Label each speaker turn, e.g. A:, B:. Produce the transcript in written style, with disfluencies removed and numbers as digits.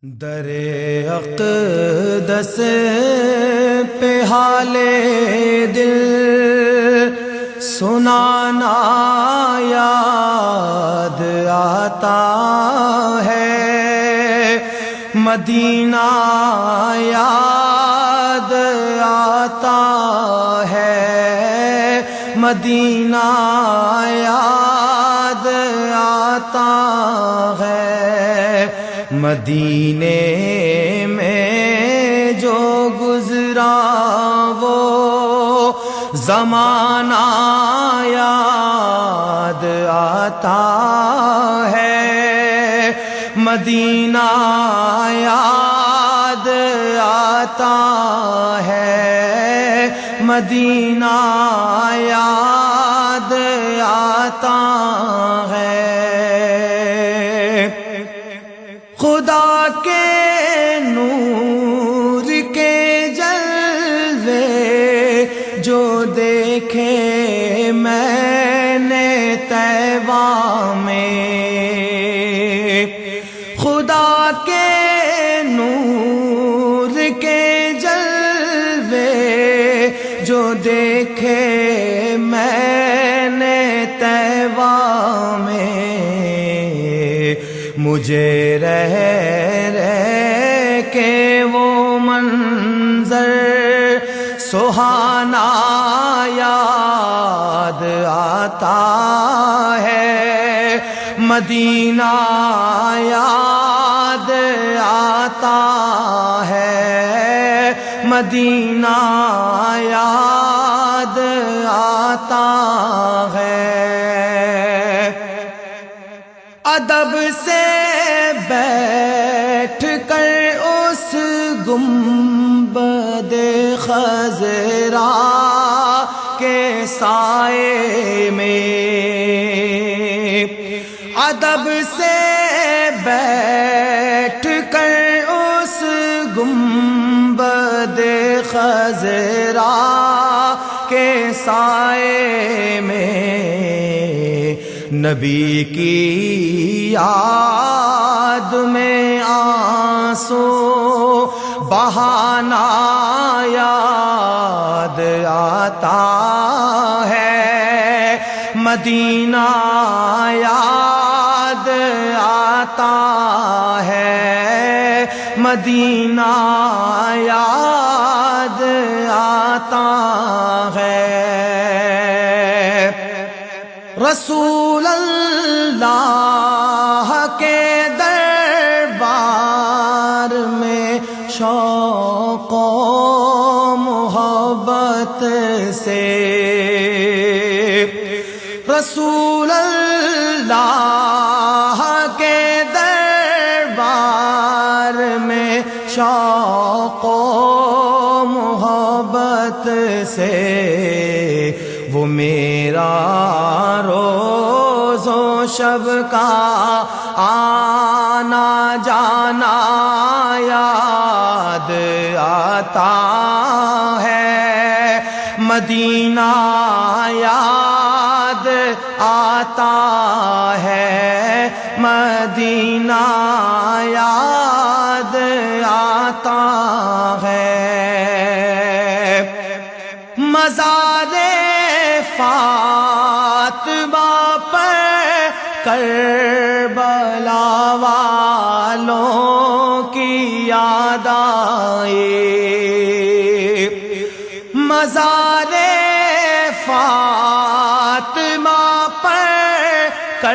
A: در اقدس پہ حال دل سنانا یاد آتا ہے، مدینہ یاد آتا ہے، مدینہ یاد آتا ہے۔ مدینے میں جو گزرا وہ زمانہ یاد آتا ہے، مدینہ یاد آتا ہے، مدینہ یاد آتا ہے۔ خدا کے نور کے جلوے جو دیکھے میں نے طیبہ میں، خدا کے نور کے جلوے جو دیکھے میں نے طیبہ میں، مجھے رہ کے وہ منظر سہانا یاد آتا ہے، مدینہ یاد آتا ہے، مدینہ یاد آتا ہے۔ ادب سے بیٹھ کر اس گنبد خضرا کے سائے میں، ادب سے بیٹھ کر اس گنبد خضرا کے سائے میں، نبی کی یاد میں آنسو بہانا یاد آتا ہے، مدینہ یاد آتا ہے، مدینہ یاد آتا ہے۔ رسول اللہ کے دربار میں شوق و محبت سے، رسول اللہ کے دربار میں شوق و محبت سے، وہ میرا روز و شب کا آنا جانا یاد آتا ہے، مدینہ یاد آتا ہے، مدینہ یاد آتا ہے۔ مزار فاطمہ پر کربلا والوں کی یاد آئے، مزار فاطمہ پر